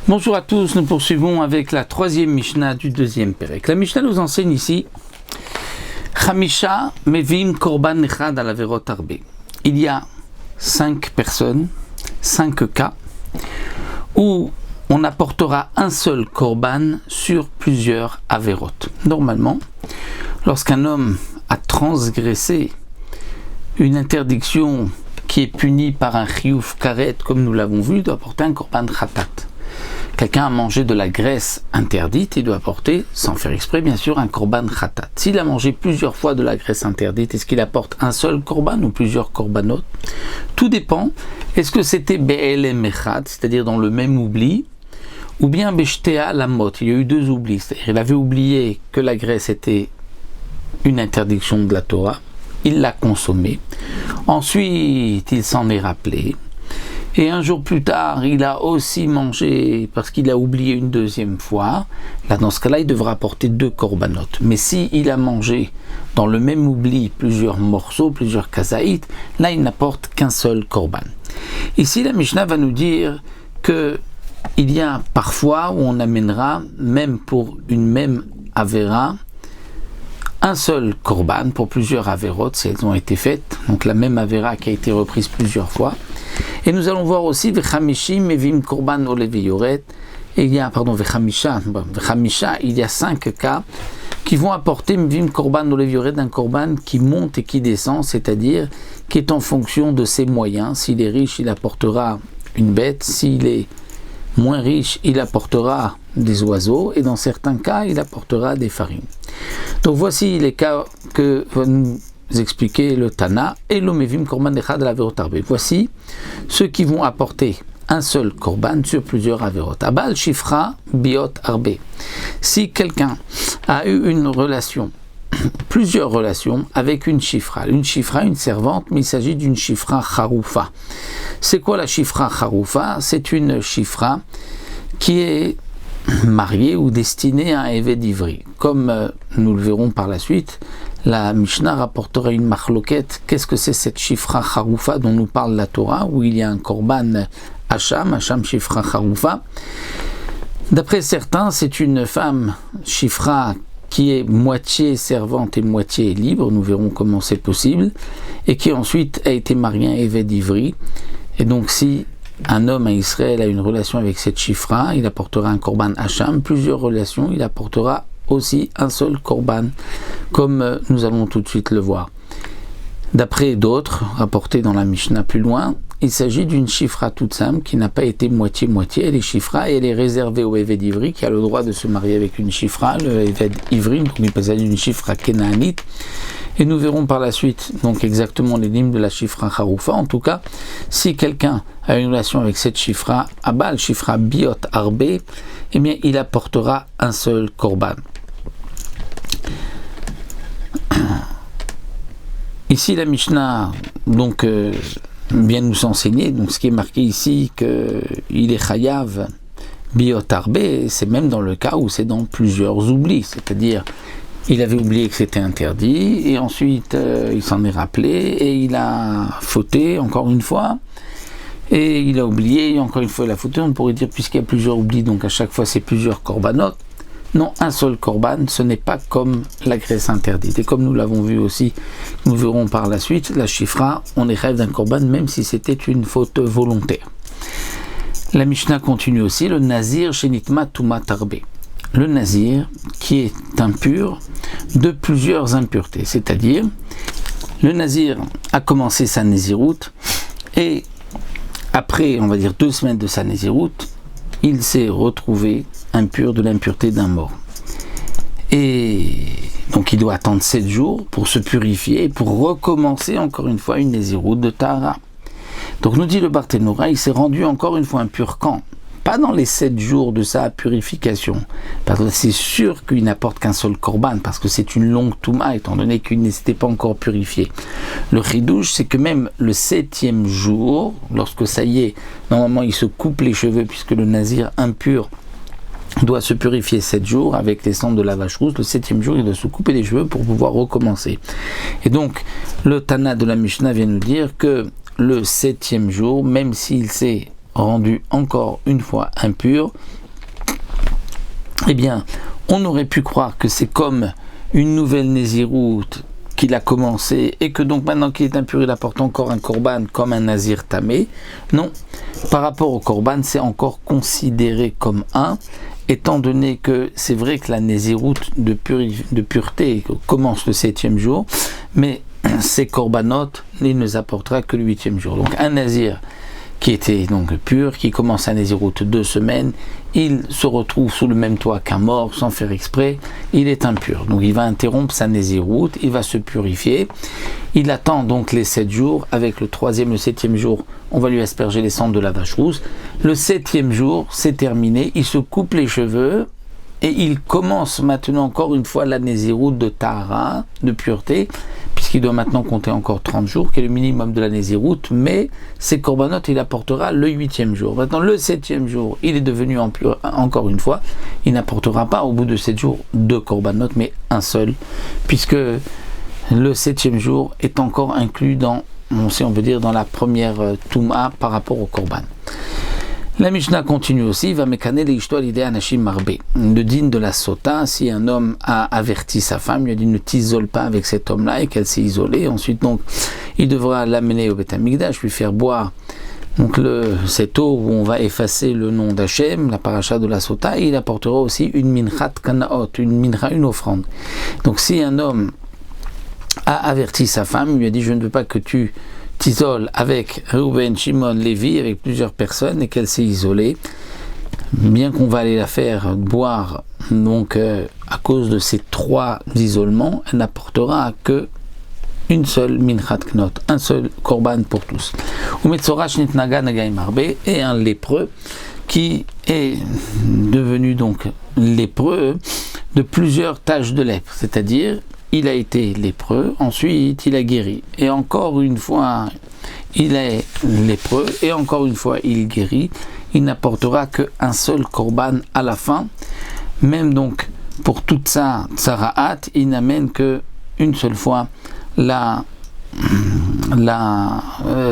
Bonjour à tous, nous poursuivons avec la troisième Mishnah du deuxième Pérec. La Mishnah nous enseigne ici Chamisha mevim korban echad al averot arbe. Il y a 5 personnes, 5 cas, où on apportera un seul korban sur plusieurs averot. Normalement, lorsqu'un homme a transgressé une interdiction qui est punie par un chiyuv karet, comme nous l'avons vu, il doit apporter un korban khatat. Quelqu'un a mangé de la graisse interdite, il doit apporter, sans faire exprès bien sûr, un korban khatat. S'il a mangé plusieurs fois de la graisse interdite, est-ce qu'il apporte un seul korban ou plusieurs korbanot? Tout dépend. Est-ce que c'était be'elem echad, c'est-à-dire dans le même oubli, ou bien beshtea lamot, il y a eu 2 oublis, c'est-à-dire il avait oublié que la graisse était une interdiction de la Torah, il l'a consommée, ensuite il s'en est rappelé, et un jour plus tard, il a aussi mangé parce qu'il a oublié une deuxième fois. Là, dans ce cas-là, il devra apporter 2 korbanot. Mais s'il a mangé dans le même oubli plusieurs morceaux, plusieurs kazaït, là, il n'apporte qu'un seul korban. Ici, la Mishnah va nous dire que il y a parfois où on amènera, même pour une même avéra, un seul korban pour plusieurs avérotes, si elles ont été faites. Donc la même avéra qui a été reprise plusieurs fois. Et nous allons voir aussi Vechamishim mevim korban olevi yoret. Et il y a, Vechamisha, il y a 5 cas qui vont apporter mevim korban olevi yoret, d'un korban qui monte et qui descend, c'est-à-dire qui est en fonction de ses moyens. S'il est riche, il apportera une bête. S'il est moins riche, il apportera des oiseaux. Et dans certains cas, il apportera des farines. Donc voici les cas que va nous expliquer le Tana et l'omevim korban echad al averot arbe. Voici ceux qui vont apporter un seul korban sur plusieurs averot. Abal shifra biot arbe. Si quelqu'un a eu une relation, plusieurs relations avec une shifra, une servante, mais il s'agit d'une shifra charoufa. C'est quoi la shifra charoufa? C'est une shifra qui est marié ou destiné à un évêque d'Ivry. Comme nous le verrons par la suite, la Mishnah rapportera une machloket. Qu'est-ce que c'est cette shifra charoufa dont nous parle la Torah, où il y a un korban Hacham shifra charoufa? D'après certains, c'est une femme shifra qui est moitié servante et moitié libre, nous verrons comment c'est possible, et qui ensuite a été mariée à un évêque d'Ivry. Et donc si un homme à Israël a une relation avec cette shifra, il apportera un korban Hacham. Plusieurs relations, il apportera aussi un seul korban, comme nous allons tout de suite le voir. D'après d'autres, rapportés dans la Mishnah plus loin, il s'agit d'une shifra toute simple qui n'a pas été moitié-moitié. Elle est shifra et elle est réservée au évêque d'Ivry qui a le droit de se marier avec une shifra, le évêque d'Ivry, donc il s'agit d'une shifra kénaanite. Et nous verrons par la suite donc exactement les lignes de la shifra charoufa. En tout cas, si quelqu'un a une relation avec cette shifra, abal shifra biot arbe, eh bien il apportera un seul korban. Ici la Mishnah donc vient nous enseigner, donc ce qui est marqué ici, qu'il est chayav biot arbe, c'est même dans le cas où c'est dans plusieurs oublis, c'est-à-dire il avait oublié que c'était interdit, et ensuite il s'en est rappelé, et il a fauté encore une fois, et il a oublié, et encore une fois il a fauté. On pourrait dire, puisqu'il y a plusieurs oublis, donc à chaque fois c'est plusieurs korbanot. Non, un seul korban, ce n'est pas comme la graisse interdite. Et comme nous l'avons vu aussi, nous verrons par la suite, la shifra, on est rêve d'un korban, même si c'était une faute volontaire. La Mishnah continue aussi, le nazir shenitma tumat arbe. Le nazir qui est impur de plusieurs impuretés, c'est-à-dire le nazir a commencé sa naziroute et après, on va dire 2 semaines de sa naziroute, il s'est retrouvé impur de l'impureté d'un mort. Et donc il doit attendre 7 jours pour se purifier et pour recommencer encore une fois une naziroute de Tahara. Donc nous dit le Barthénora, il s'est rendu encore une fois impur quand? Pas dans les 7 jours de sa purification, parce que c'est sûr qu'il n'apporte qu'un seul korban, parce que c'est une longue touma, étant donné qu'il n'était pas encore purifié. Le chidouche, c'est que même le 7e jour, lorsque ça y est, normalement il se coupe les cheveux, puisque le nazir impur doit se purifier 7 jours avec les cendres de la vache rousse, le 7e jour il doit se couper les cheveux pour pouvoir recommencer. Et donc le Tana de la Mishnah vient nous dire que le 7e jour, même s'il s'est rendu encore une fois impur, eh bien, on aurait pu croire que c'est comme une nouvelle Néziroute qu'il a commencé et que donc maintenant qu'il est impur, il apporte encore un korban comme un Nazir tamé. Non, par rapport au korban, c'est encore considéré comme un, étant donné que c'est vrai que la Néziroute de pureté commence le 7e jour, mais ces korbanot, il ne les apportera que le 8e jour. Donc un Nazir qui était donc pur, qui commence à Néziroute 2 semaines, il se retrouve sous le même toit qu'un mort, sans faire exprès, il est impur. Donc il va interrompre sa Néziroute, il va se purifier, il attend donc les 7 jours, avec le 3e, le 7e jour, on va lui asperger les cendres de la vache rousse. Le 7e jour, c'est terminé, il se coupe les cheveux, et il commence maintenant encore une fois la Néziroute de Tahara, de pureté, puisqu'il doit maintenant compter encore 30 jours, qui est le minimum de la Néziroute, mais ses corbanotes, il apportera le 8e jour. Maintenant, le 7e jour, il est devenu impur encore une fois, il n'apportera pas au bout de 7 jours 2 corbanotes, mais un seul, puisque le 7e jour est encore inclus dans, on veut dire, dans la première Touma par rapport au korban. La Mishnah continue aussi, va mécaner les histoires l'idée anashim marbe. Le din de la sota, si un homme a averti sa femme, lui a dit ne t'isole pas avec cet homme-là et qu'elle s'est isolée, ensuite donc il devra l'amener au Beth Amikdash, lui faire boire donc cette eau où on va effacer le nom d'Hachem, la paracha de la sota, et il apportera aussi une minchat kanaot, une offrande. Donc si un homme a averti sa femme, il lui a dit je ne veux pas que tu t'isole avec Reuben, Shimon, Lévi, avec plusieurs personnes et qu'elle s'est isolée, bien qu'on va aller la faire boire, donc à cause de ces 3 isolements, elle n'apportera que une seule minchat knot, un seul korban pour tous. Et un lépreux qui est devenu donc lépreux de plusieurs taches de lèpre, c'est-à-dire il a été lépreux, ensuite il a guéri, et encore une fois il est lépreux, et encore une fois il guérit, il n'apportera qu'un seul korban à la fin, même donc pour toute sa tsaraat, il n'amène qu'une seule fois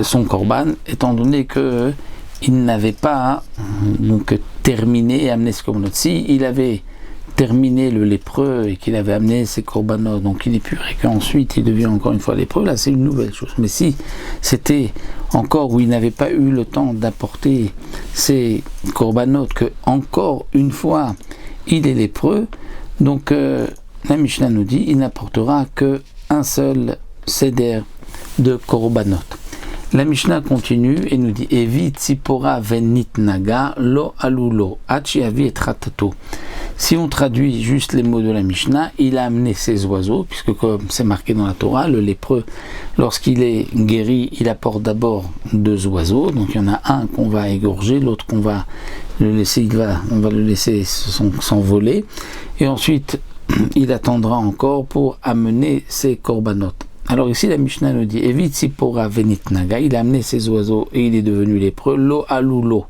son korban, étant donné que il n'avait pas donc terminé et amené ce korban. Si il avait terminé le lépreux et qu'il avait amené ses korbanot, donc il est pur, et qu'ensuite il devient encore une fois lépreux, là c'est une nouvelle chose. Mais si c'était encore où il n'avait pas eu le temps d'apporter ses korbanot, que encore une fois il est lépreux, donc la Mishnah nous dit il n'apportera que un seul seder de korbanot. La Mishnah continue et nous dit Evi tzipora venit naga lo alulo achi avi et ratato. Si on traduit juste les mots de la Mishnah, il a amené ses oiseaux, puisque comme c'est marqué dans la Torah, le lépreux, lorsqu'il est guéri, il apporte d'abord 2 oiseaux. Donc il y en a un qu'on va égorger, l'autre qu'on va le laisser, on va le laisser s'envoler, et ensuite il attendra encore pour amener ses korbanot. Alors ici la Mishnah nous dit Evi tzipora venit naga, il a amené ses oiseaux et il est devenu lépreux, lo alulo,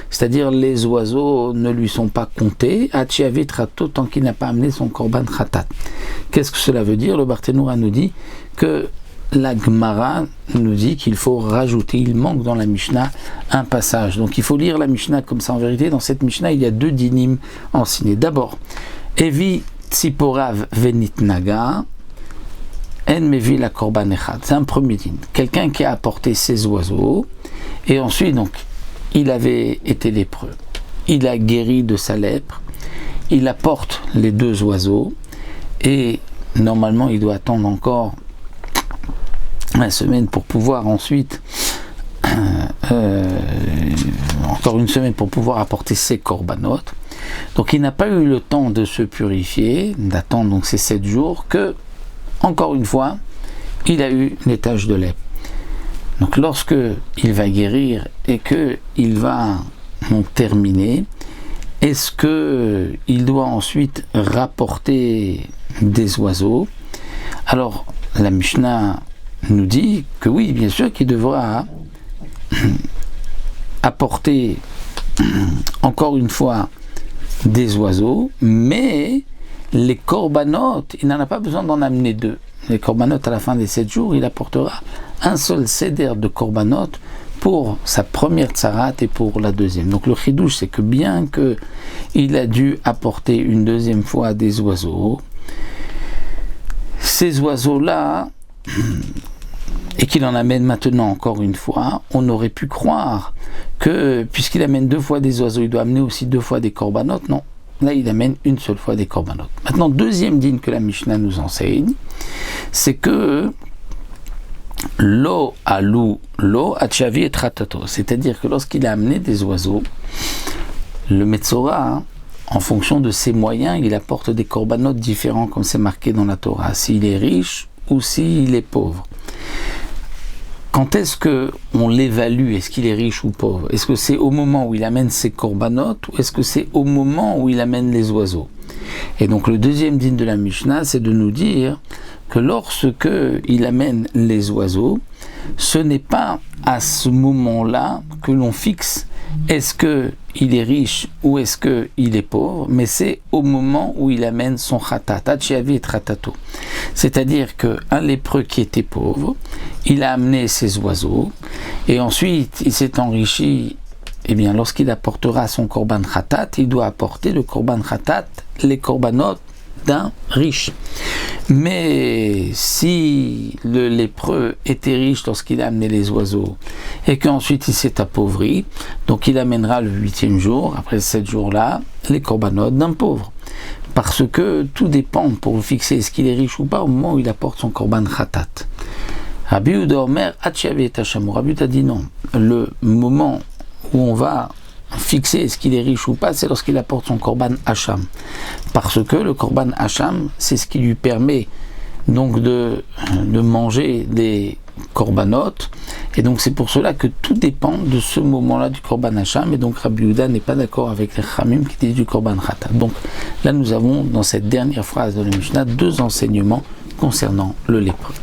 c'est-à-dire les oiseaux ne lui sont pas comptés, achi avit rato, tant qu'il n'a pas amené son korban khatat. Qu'est-ce que cela veut dire? Le Barthénoura nous dit que la Gemara nous dit qu'il faut rajouter, il manque dans la Mishnah un passage, donc il faut lire la Mishnah comme ça. En vérité, dans cette Mishnah il y a 2 dinim enseignés. D'abord Evi tzipora venit naga En mevi la korban echad, c'est un premier din. Quelqu'un qui a apporté ses oiseaux, et ensuite donc il avait été lépreux, il a guéri de sa lèpre, il apporte les 2 oiseaux, et normalement il doit attendre encore 1 semaine pour pouvoir ensuite encore 1 semaine pour pouvoir apporter ses korbanot. Donc il n'a pas eu le temps de se purifier, d'attendre donc ces 7 jours, que encore une fois, il a eu les taches de lèpre. Donc lorsque il va guérir et que il va donc terminer, est-ce que il doit ensuite rapporter des oiseaux? Alors la Mishnah nous dit que oui, bien sûr qu'il devra apporter encore une fois des oiseaux, mais les korbanot, il n'en a pas besoin d'en amener 2. Les korbanot, à la fin des 7 jours, il apportera un seul seder de korbanot pour sa première tsarat et pour la deuxième. Donc le chidouche, c'est que bien qu'il a dû apporter une deuxième fois des oiseaux, ces oiseaux-là, et qu'il en amène maintenant encore une fois, on aurait pu croire que, puisqu'il amène 2 fois des oiseaux, il doit amener aussi 2 fois des korbanot. Non, là il amène une seule fois des korbanot. Maintenant, deuxième dîne que la Mishnah nous enseigne, c'est que lo alou lo achavi et tratato, c'est-à-dire que lorsqu'il a amené des oiseaux, le Metzora, en fonction de ses moyens, il apporte des korbanot différents, comme c'est marqué dans la Torah, s'il est riche ou s'il est pauvre. Quand est-ce qu'on l'évalue? Est-ce qu'il est riche ou pauvre? Est-ce que c'est au moment où il amène ses korbanot ou est-ce que c'est au moment où il amène les oiseaux? Et donc le deuxième dîne de la Mishnah, c'est de nous dire que lorsque il amène les oiseaux, ce n'est pas à ce moment-là que l'on fixe est-ce qu'il est riche ou est-ce qu'il est pauvre, mais c'est au moment où il amène son khatat, achiavi et tratato. C'est-à-dire qu'un lépreux qui était pauvre, il a amené ses oiseaux et ensuite il s'est enrichi. Eh bien, lorsqu'il apportera son korban khatat, il doit apporter le korban khatat, les korbanot d'un riche. Mais si le lépreux était riche lorsqu'il a amené les oiseaux et qu'ensuite il s'est appauvri, donc il amènera le 8e jour, après 7 jours-là, les korbanot d'un pauvre. Parce que tout dépend pour fixer est-ce qu'il est riche ou pas au moment où il apporte son korban khatat. Rabbi Yehuda Omer, Achiavi et Hacham. Rabbi Yehuda dit non. Le moment où on va fixer est-ce qu'il est riche ou pas, c'est lorsqu'il apporte son korban hacham. Parce que le korban hacham, c'est ce qui lui permet donc de manger des korbanot. Et donc c'est pour cela que tout dépend de ce moment-là du korban hacham. Et donc Rabbi Yehuda n'est pas d'accord avec les chamim qui disent du korban khatat. Donc là nous avons dans cette dernière phrase de la Mishnah 2 enseignements concernant le lépreux.